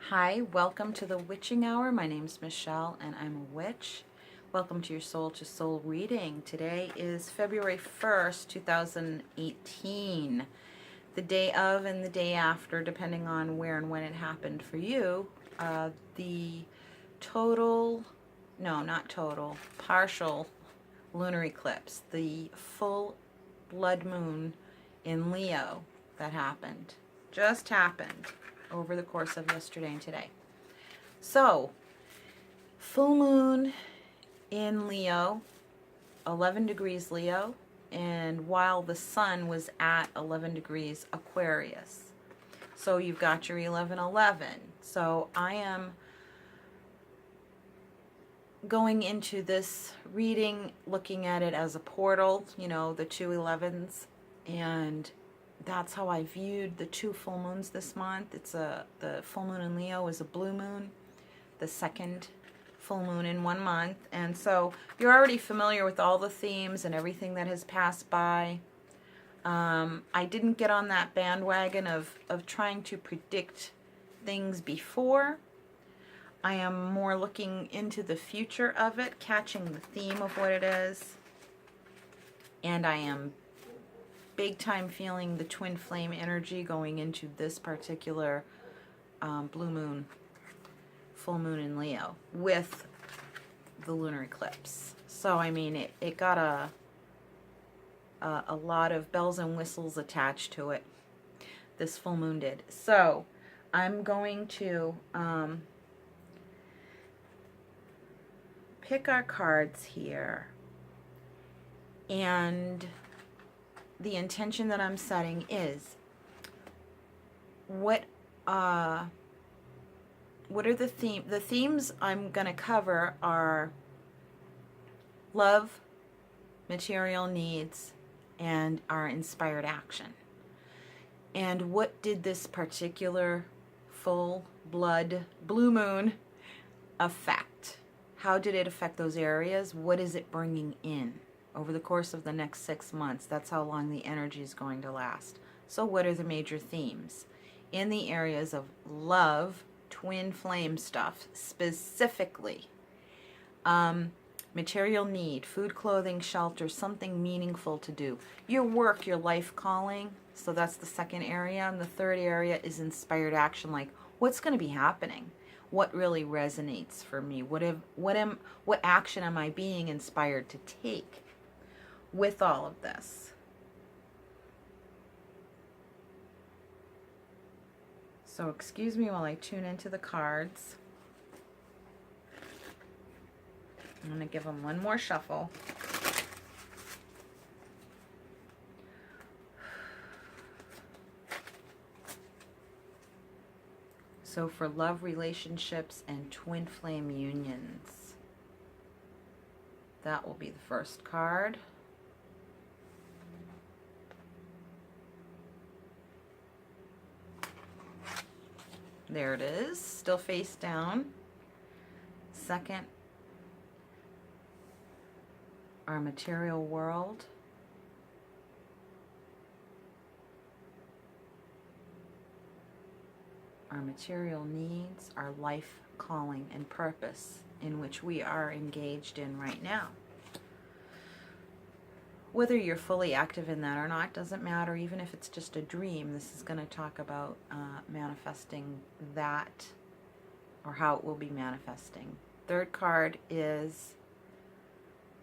Hi, welcome to the Witching Hour. My name's Michelle and I'm a witch. Welcome to your Soul to Soul reading. Today is February 1st, 2018. The day of and the day after, depending on where and when it happened for you, the total, no, not total, partial lunar eclipse, the full blood moon in Leo that happened, just happened over the course of yesterday and today. So, full moon in Leo, 11 degrees Leo, and while the sun was at 11 degrees Aquarius. So you've got your 11-11. So I am going into this reading looking at it as a portal, you know, the two 11s, and that's how I viewed the two full moons this month. The full moon in Leo is a blue moon, the second full moon in 1 month. And so you're already familiar with all the themes and everything that has passed by. I didn't get on that bandwagon of trying to predict things before. I am more looking into the future of it, catching the theme of what it is. And I am big time feeling the twin flame energy going into this particular blue moon, full moon in Leo with the lunar eclipse. So I mean, it got a lot of bells and whistles attached to it. This full moon did. So I'm going to pick our cards here, and the intention that I'm setting is what are the themes? The themes I'm going to cover are love, material needs, and our inspired action. And what did this particular full blood blue moon affect? How did it affect those areas? What is it bringing in over the course of the next 6 months? That's how long the energy is going to last. So what are the major themes? In the areas of love, twin flame stuff, specifically, material need, food, clothing, shelter, something meaningful to do. Your work, your life calling, so that's the second area. And the third area is inspired action, like what's going to be happening? What really resonates for me? What action am I being inspired to take with all of this? So excuse me while I tune into the cards. I'm going to give them one more shuffle. So for love, relationships, and twin flame unions, that will be the first card. There it is, still face down. Second, our material world. Our material needs, our life calling and purpose in which we are engaged in right now. Whether you're fully active in that or not doesn't matter, even if it's just a dream. This is going to talk about manifesting that, or how it will be manifesting. Third card is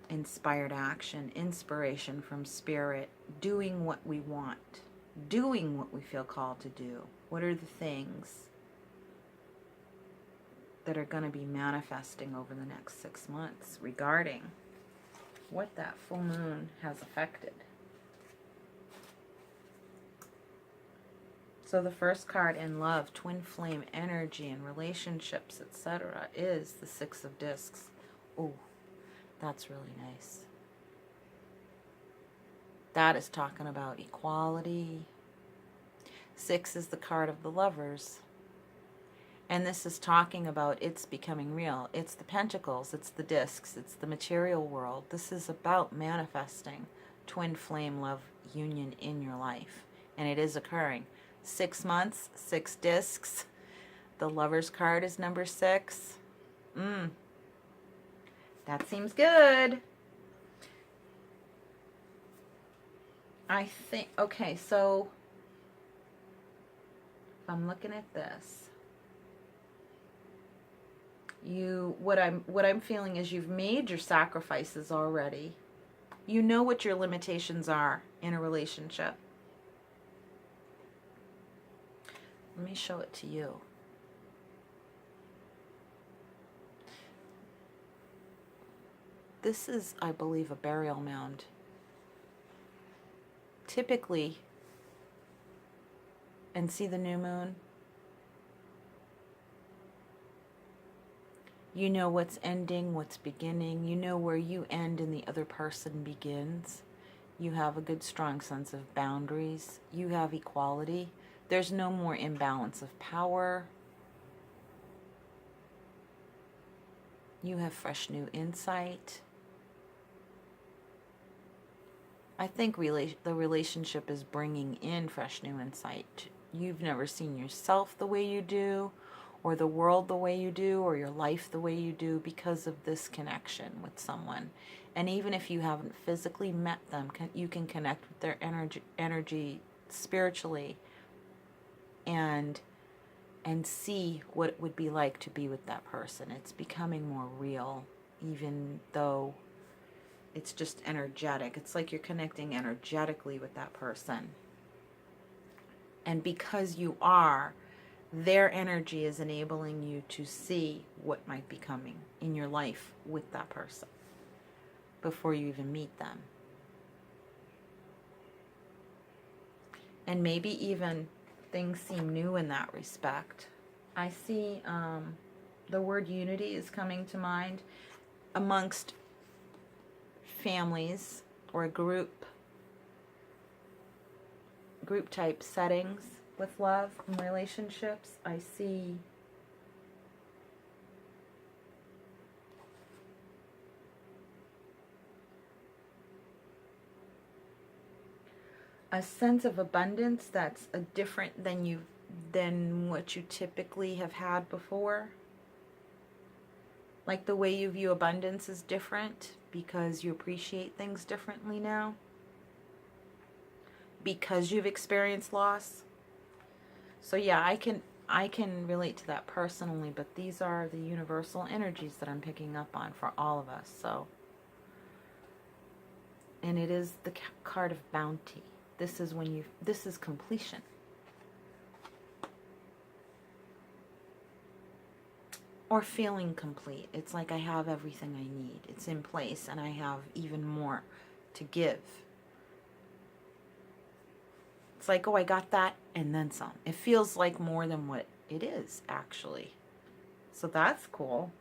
inspired action, inspiration from spirit, doing what we want, doing what we feel called to do. What are the things that are going to be manifesting over the next 6 months regarding what that full moon has affected? So the first card in love, twin flame energy and relationships, etc., is the Six of Discs. Oh, that's really nice. That is talking about equality. 6 is the card of the Lovers. And this is talking about it's becoming real. It's the Pentacles, it's the discs, it's the material world. This is about manifesting twin flame love union in your life. And it is occurring. 6 months, 6 discs. The Lover's card is number 6. That seems good. I think, okay, so if I'm looking at this, what I'm feeling is you've made your sacrifices already. You know what your limitations are in a relationship. Let me show it to you. This is, I believe, a burial mound. Typically, and see the new moon? You know what's ending, what's beginning. You know where you end and the other person begins. You have a good, strong sense of boundaries. You have equality. There's no more imbalance of power. You have fresh new insight. I think the relationship is bringing in fresh new insight. You've never seen yourself the way you do, or the world the way you do, or your life the way you do because of this connection with someone. And even if you haven't physically met them, you can connect with their energy spiritually and see what it would be like to be with that person. It's becoming more real, even though it's just energetic. It's like you're connecting energetically with that person. And because you are, their energy is enabling you to see what might be coming in your life with that person before you even meet them. And maybe even things seem new in that respect. I see the word unity is coming to mind amongst families or group type settings with love and relationships. I see a sense of abundance that's different than what you typically have had before. Like the way you view abundance is different because you appreciate things differently now. Because you've experienced loss. So yeah, I can relate to that personally, but these are the universal energies that I'm picking up on for all of us. So, and it is the card of bounty. This is completion. Or feeling complete. It's like I have everything I need. It's in place and I have even more to give. It's like, oh, I got that and then some. It feels like more than what it is, actually. So that's cool.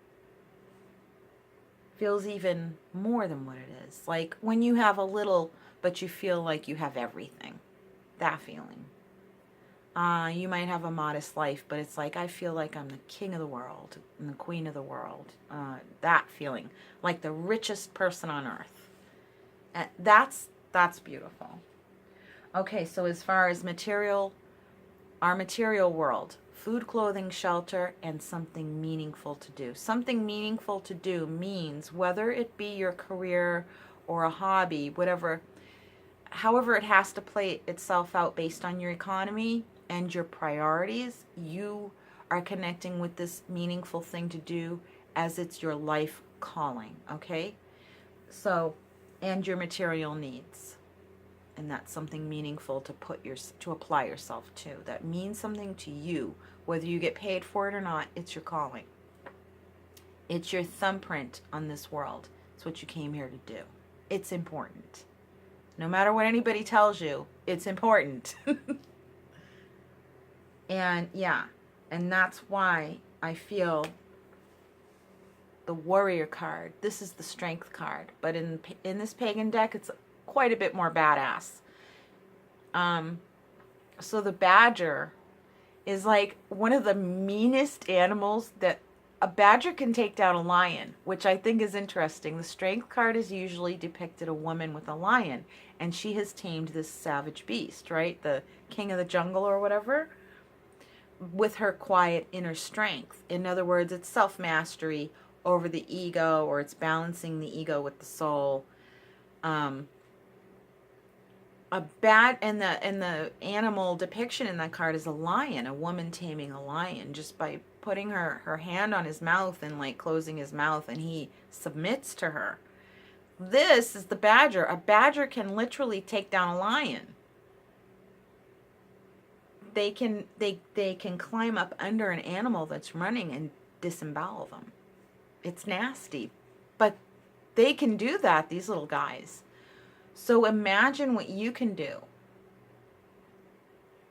Feels even more than what it is. Like when you have a little, but you feel like you have everything. That feeling. You might have a modest life, but it's like, I feel like I'm the king of the world and the queen of the world. That feeling. Like the richest person on earth. And that's beautiful. Okay, so as far as our material world, food, clothing, shelter, and something meaningful to do. Something meaningful to do means whether it be your career or a hobby, whatever, however it has to play itself out based on your economy and your priorities, you are connecting with this meaningful thing to do as it's your life calling, okay? So, and your material needs. And that's something meaningful to apply yourself to. That means something to you. Whether you get paid for it or not, it's your calling. It's your thumbprint on this world. It's what you came here to do. It's important. No matter what anybody tells you, it's important. And yeah, and that's why I feel the warrior card. This is the strength card. But in this pagan deck, it's quite a bit more badass. So the badger is like one of the meanest animals that a badger can take down a lion, which I think is interesting. The strength card is usually depicted a woman with a lion, and she has tamed this savage beast, right? The king of the jungle or whatever. with her quiet inner strength. In other words, it's self-mastery over the ego, or it's balancing the ego with the soul. A bad, and the animal depiction in that card is a lion, a woman taming a lion, just by putting her hand on his mouth and like closing his mouth, and he submits to her. This is the badger. A badger can literally take down a lion. They can climb up under an animal that's running and disembowel them. It's nasty, but they can do that, these little guys. So imagine what you can do.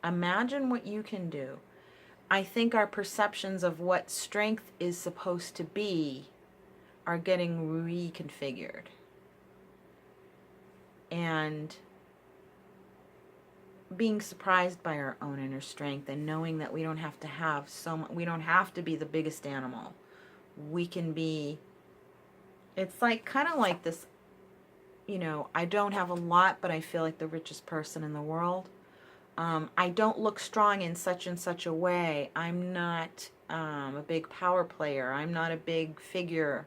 Imagine what you can do. I think our perceptions of what strength is supposed to be are getting reconfigured. And being surprised by our own inner strength, and knowing that we don't have to have we don't have to be the biggest animal. We can be, it's like kind of like this, I don't have a lot, but I feel like the richest person in the world. I don't look strong in such and such a way. I'm not a big power player. I'm not a big figure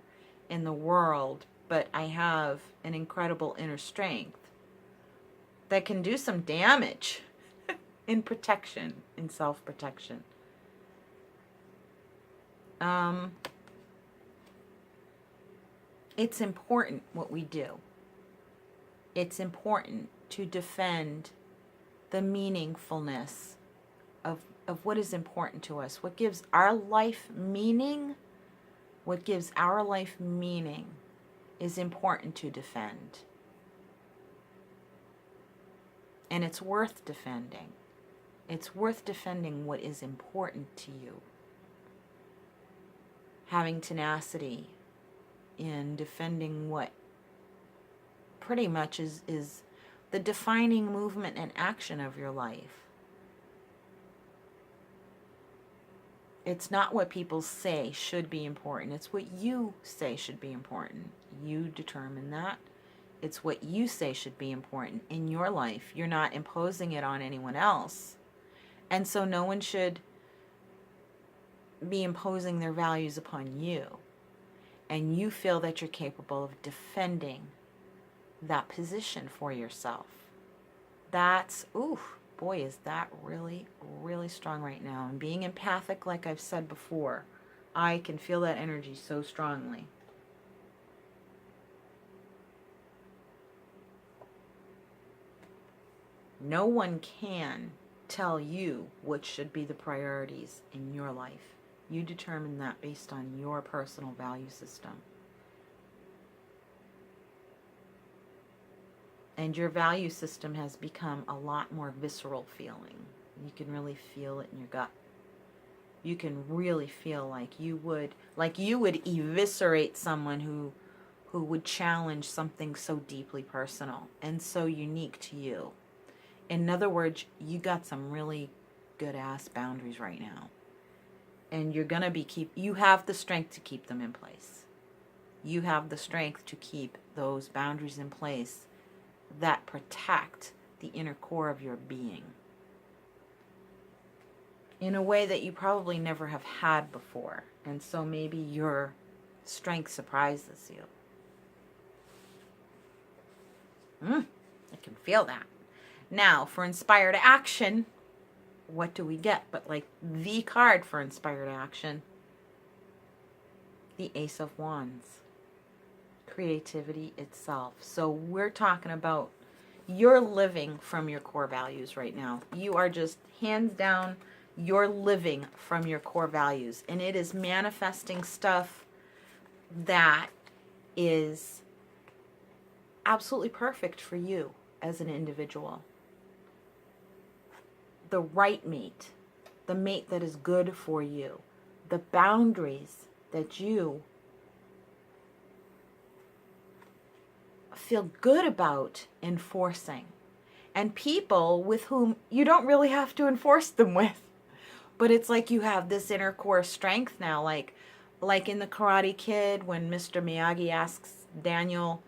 in the world, but I have an incredible inner strength that can do some damage in protection, in self-protection. It's important what we do. It's important to defend the meaningfulness of what is important to us. What gives our life meaning, is important to defend. And it's worth defending. It's worth defending what is important to you. Having tenacity in defending what pretty much is the defining movement and action of your life. It's not what people say should be important. It's what you say should be important. You determine that. It's what you say should be important in your life. You're not imposing it on anyone else. And so no one should be imposing their values upon you. And you feel that you're capable of defending that position for yourself. That's, boy, is that really, really strong right now. And being empathic, like I've said before, I can feel that energy so strongly. No one can tell you what should be the priorities in your life. You determine that based on your personal value system. And your value system has become a lot more visceral feeling. You can really feel it in your gut. You can really feel like you would eviscerate someone who would challenge something so deeply personal and so unique to you. In other words, you got some really good ass boundaries right now. And you're going to you have the strength to keep them in place. You have the strength to keep those boundaries in place that protect the inner core of your being in a way that you probably never have had before. And so maybe your strength surprises you. I can feel that. Now, for inspired action, what do we get? But like the card for inspired action, the Ace of Wands. Creativity itself. So we're talking about you're living from your core values right now. You are just hands down, you're living from your core values. And it is manifesting stuff that is absolutely perfect for you as an individual. The right mate, the mate that is good for you, the boundaries that you feel good about enforcing, and people with whom you don't really have to enforce them with, but it's like you have this inner core strength now, like in the Karate Kid when Mr. Miyagi asks Daniel,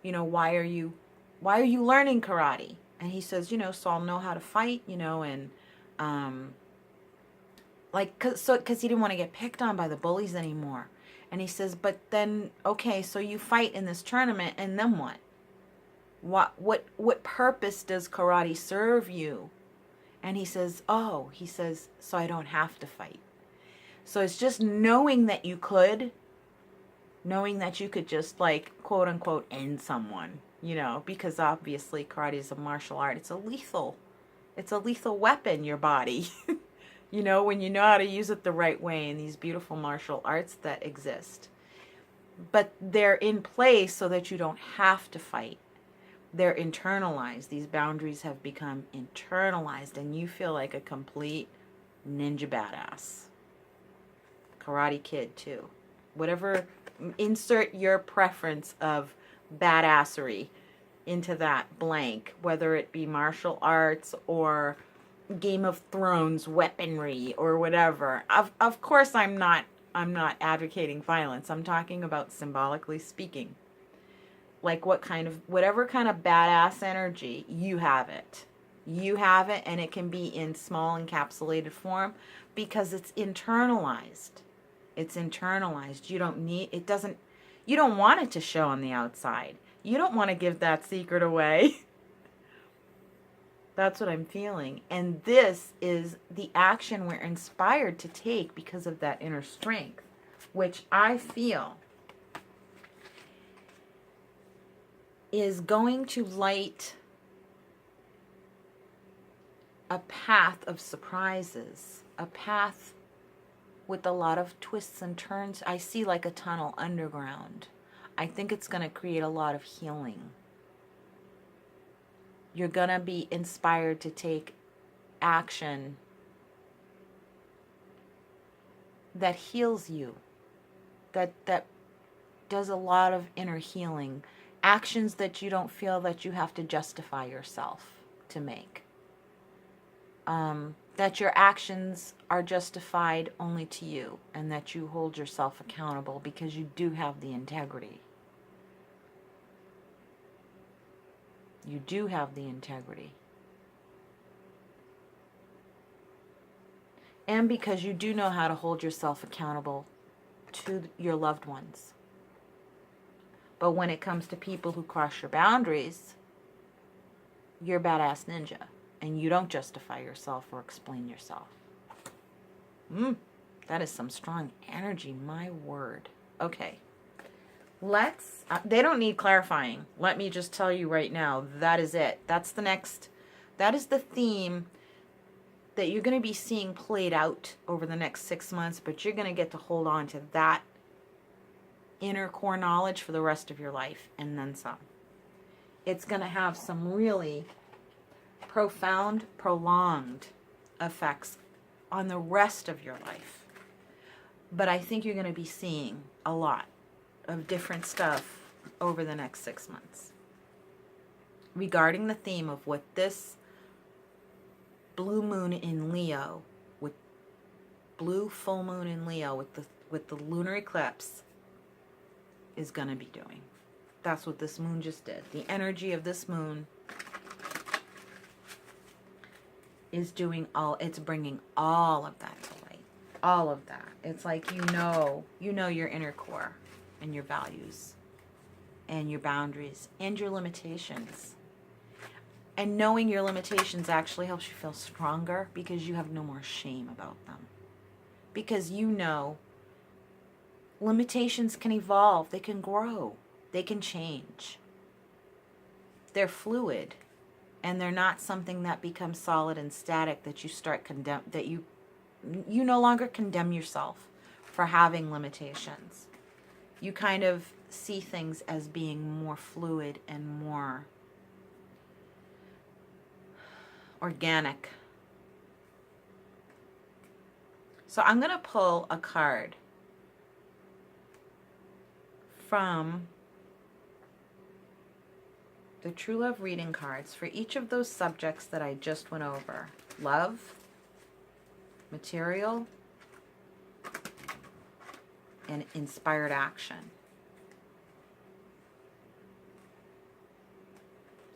why are you learning karate? And he says, so I'll know how to fight, and like, because he didn't want to get picked on by the bullies anymore. And he says, but then, okay, so you fight in this tournament, and then what? What purpose does karate serve you? And he says, so I don't have to fight. So it's just knowing that you could just, like, quote unquote end someone, because obviously karate is a martial art. It's a lethal weapon, your body. When you know how to use it the right way in these beautiful martial arts that exist. But they're in place so that you don't have to fight. They're internalized. These boundaries have become internalized, and you feel like a complete ninja badass. Karate Kid, too. Whatever, insert your preference of badassery into that blank, whether it be martial arts or Game of Thrones weaponry or whatever. Of course I'm not advocating violence. I'm talking about symbolically speaking. Like whatever kind of badass energy, you have it. You have it, and it can be in small encapsulated form because it's internalized. It's internalized. You don't want it to show on the outside. You don't want to give that secret away. That's what I'm feeling. And this is the action we're inspired to take because of that inner strength, which I feel is going to light a path of surprises, a path with a lot of twists and turns. I see like a tunnel underground. I think it's going to create a lot of healing. You're going to be inspired to take action that heals you, that does a lot of inner healing. Actions that you don't feel that you have to justify yourself to make. That your actions are justified only to you, and that you hold yourself accountable because you do have the integrity. You do have the integrity. And because you do know how to hold yourself accountable to your loved ones. But when it comes to people who cross your boundaries, you're a badass ninja. And you don't justify yourself or explain yourself. That is some strong energy, my word. Okay. They don't need clarifying. Let me just tell you right now, that is it. That is the theme that you're going to be seeing played out over the next 6 months, but you're going to get to hold on to that inner core knowledge for the rest of your life, and then some. It's going to have some really profound, prolonged effects on the rest of your life. But I think you're going to be seeing a lot of different stuff over the next 6 months regarding the theme of what this blue moon in Leo, with blue full moon in Leo, with the lunar eclipse is going to be doing. That's what this moon just did. The energy of this moon is doing it's bringing all of that to light. All of that. It's like you know your inner core and your values and your boundaries and your limitations. And knowing your limitations actually helps you feel stronger because you have no more shame about them. Because limitations can evolve, they can grow, they can change. They're fluid. And they're not something that becomes solid and static that you start that you no longer condemn yourself for having limitations. You kind of see things as being more fluid and more organic. So I'm going to pull a card from the True Love reading cards for each of those subjects that I just went over. Love, material, and inspired action.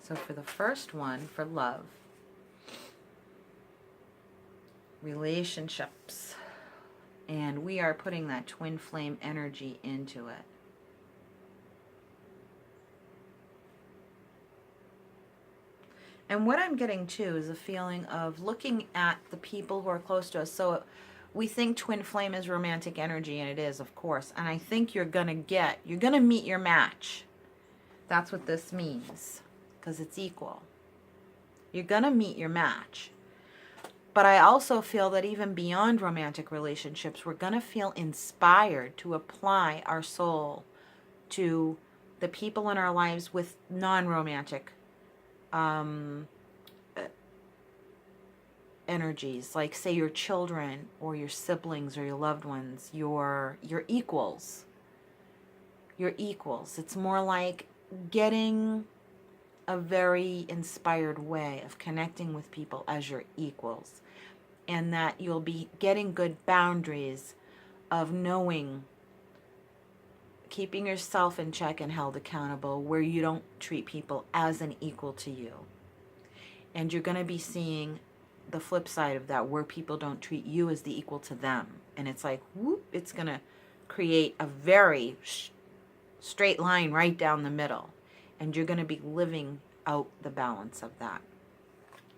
So for the first one, for love, relationships. And we are putting that twin flame energy into it. And what I'm getting too is a feeling of looking at the people who are close to us. So we think twin flame is romantic energy, and it is, of course. And I think you're going to meet your match. That's what this means, because it's equal. You're going to meet your match. But I also feel that even beyond romantic relationships, we're going to feel inspired to apply our soul to the people in our lives with non-romantic energies, like say your children or your siblings or your loved ones, your equals. Your equals. It's more like getting a very inspired way of connecting with people as your equals, and that you'll be getting good boundaries of knowing, keeping yourself in check and held accountable, where you don't treat people as an equal to you. And you're going to be seeing the flip side of that, where people don't treat you as the equal to them. And it's like, whoop, it's going to create a very straight line right down the middle. And you're going to be living out the balance of that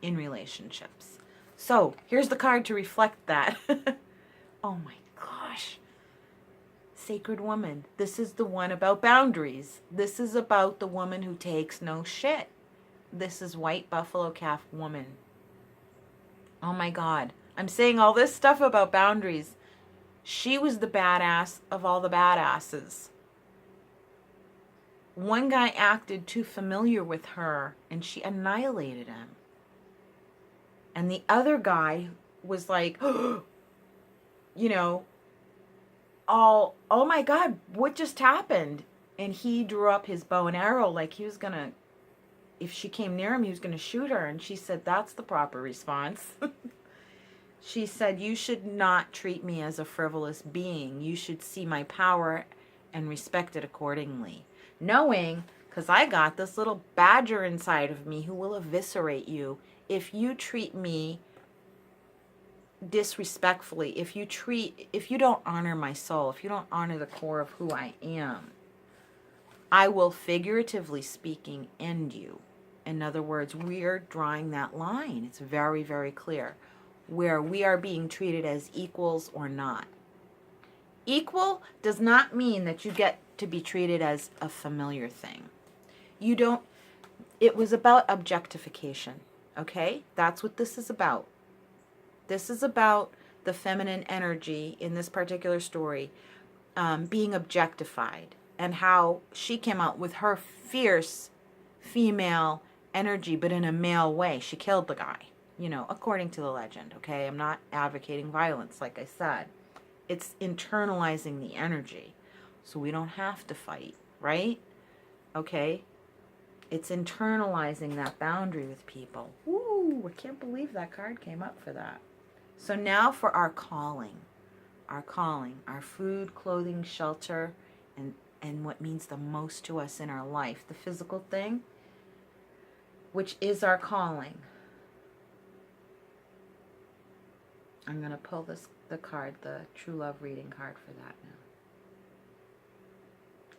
in relationships. So here's the card to reflect that. Oh my gosh. Sacred woman. This is the one about boundaries. This is about the woman who takes no shit. This is white buffalo calf woman. Oh my God. I'm saying all this stuff about boundaries. She was the badass of all the badasses. One guy acted too familiar with her and she annihilated him. And the other guy was like, oh my God, what just happened? And he drew up his bow and arrow like he was going to, if she came near him, he was going to shoot her. And she said, that's the proper response. She said, you should not treat me as a frivolous being. You should see my power and respect it accordingly. Knowing, because I got this little badger inside of me who will eviscerate you if you treat me disrespectfully, if you don't honor my soul, if you don't honor the core of who I am, I will, figuratively speaking, end you. In other words, we're drawing that line. It's very, very clear where we are being treated as equals or not. Equal does not mean that you get to be treated as a familiar thing. It was about objectification, okay? That's what this is about. This is about the feminine energy in this particular story being objectified, and how she came out with her fierce female energy, but in a male way. She killed the guy, according to the legend, okay? I'm not advocating violence, like I said. It's internalizing the energy, so we don't have to fight, right? Okay? It's internalizing that boundary with people. Woo! I can't believe that card came up for that. So now for our calling, our food, clothing, shelter, and what means the most to us in our life, the physical thing, which is our calling. I'm going to pull the card, the True Love reading card for that now.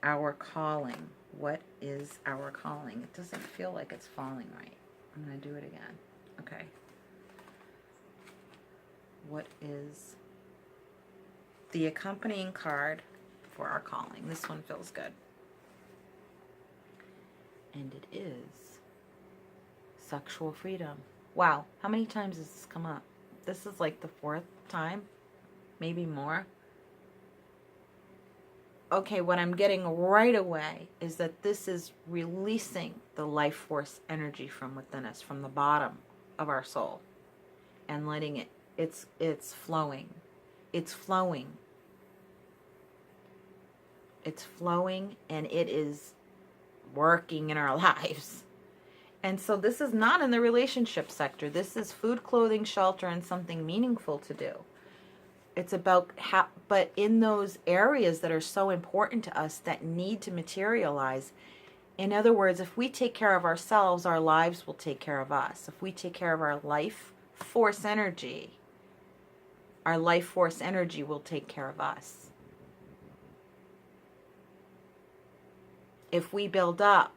Our calling. What is our calling? It doesn't feel like it's falling right. I'm going to do it again. Okay. What is the accompanying card for our calling? This one feels good. And it is sexual freedom. Wow. How many times has this come up? This is like the 4th time, maybe more. Okay, what I'm getting right away is that this is releasing the life force energy from within us, from the bottom of our soul, and letting it's flowing. It's flowing. It's flowing, and it is working in our lives. And so this is not in the relationship sector. This is food, clothing, shelter, and something meaningful to do. It's about but in those areas that are so important to us, that need to materialize. In other words, if we take care of ourselves, our lives will take care of us. If we take care of our life force energy, Our life force energy will take care of us. If we build up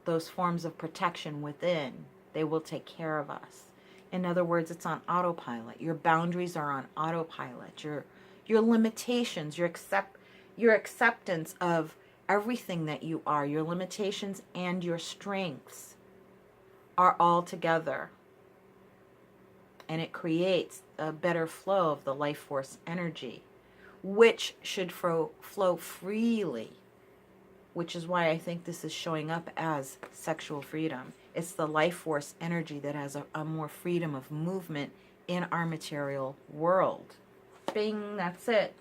those forms of protection within, they will take care of us. In other words, it's on autopilot. Your boundaries are on autopilot. Your limitations, your acceptance of everything that you are, your limitations and your strengths are all together. And it creates a better flow of the life force energy, which should flow freely, which is why I think this is showing up as sexual freedom. It's the life force energy that has a more freedom of movement in our material world. Bing, that's it.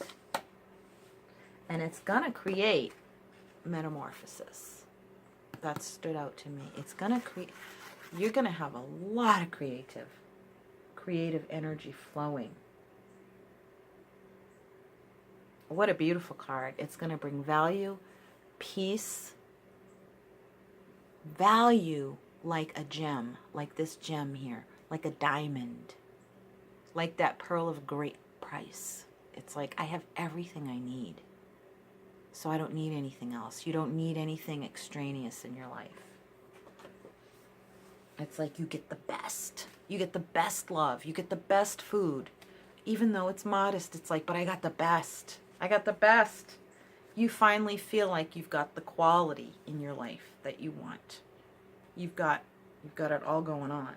And it's going to create metamorphosis. That stood out to me. It's going to create, you're going to have a lot of creative energy flowing. What a beautiful card. It's going to bring value, peace, value like a gem, like this gem here, like a diamond, like that pearl of great price. It's like, I have everything I need, so I don't need anything else. You don't need anything extraneous in your life. It's like you get the best. You get the best love. You get the best food. Even though it's modest, it's like, but I got the best. I got the best. You finally feel like you've got the quality in your life that you want. You've got it all going on.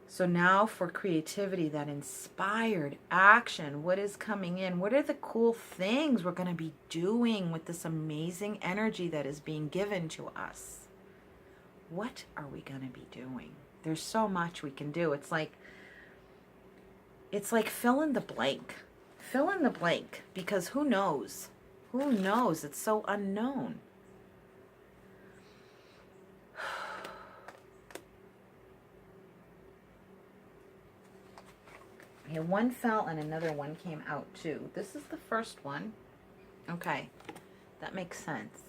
So now for creativity, that inspired action, what is coming in? What are the cool things we're going to be doing with this amazing energy that is being given to us? What are we going to be doing? There's so much we can do. It's like fill in the blank. Fill in the blank, because who knows? Who knows? It's so unknown. Okay, one fell and another one came out too. This is the first one. Okay, that makes sense.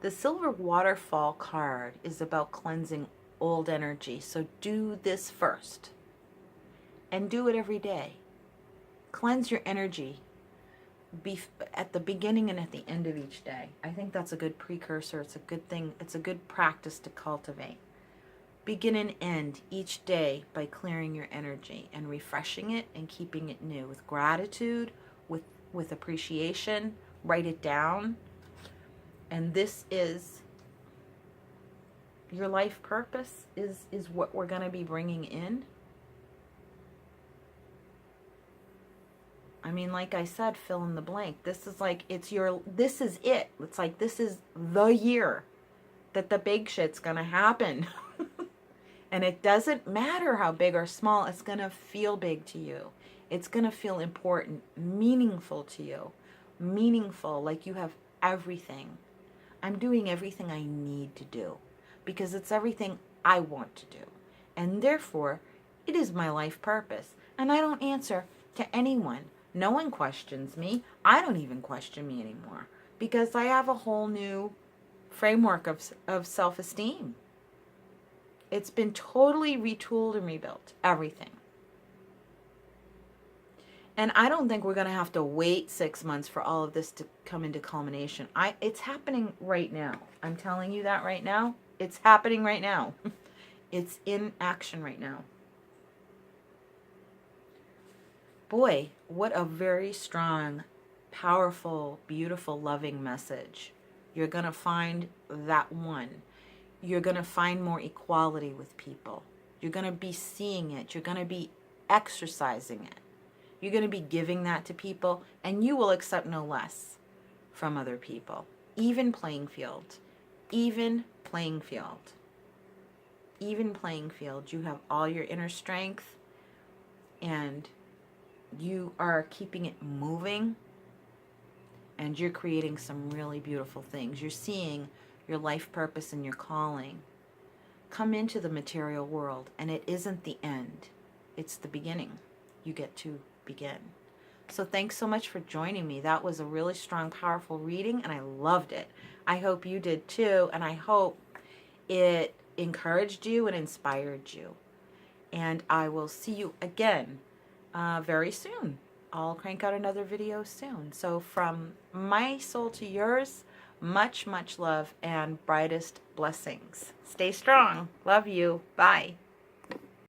The Silver Waterfall card is about cleansing old energy. So do this first. And do it every day. Cleanse your energy at the beginning and at the end of each day. I think that's a good precursor. It's a good thing. It's a good practice to cultivate. Begin and end each day by clearing your energy and refreshing it and keeping it new with gratitude, with appreciation. Write it down. And this is your life purpose, is what we're going to be bringing in. I mean, like I said, fill in the blank. This is like, this is it. It's like, this is the year that the big shit's going to happen. And it doesn't matter how big or small, it's going to feel big to you. It's going to feel important, meaningful to you. Meaningful, like you have everything. I'm doing everything I need to do because it's everything I want to do. And therefore, it is my life purpose. And I don't answer to anyone. No one questions me. I don't even question me anymore because I have a whole new framework of self-esteem. It's been totally retooled and rebuilt. Everything. And I don't think we're going to have to wait 6 months for all of this to come into culmination. It's happening right now. I'm telling you that right now. It's happening right now. It's in action right now. Boy, what a very strong, powerful, beautiful, loving message. You're going to find that one. You're going to find more equality with people. You're going to be seeing it. You're going to be exercising it. You're going to be giving that to people, and you will accept no less from other people. Even playing field. Even playing field. Even playing field. You have all your inner strength, and you are keeping it moving, and you're creating some really beautiful things. You're seeing your life purpose and your calling come into the material world, and it isn't the end. It's the beginning. You get to begin. So thanks so much for joining me. That was a really strong, powerful reading, and I loved it. I hope you did too, and I hope it encouraged you and inspired you. And I will see you again very soon. I'll crank out another video soon. So from my soul to yours, much, much love and brightest blessings. Stay strong. Love you. Bye.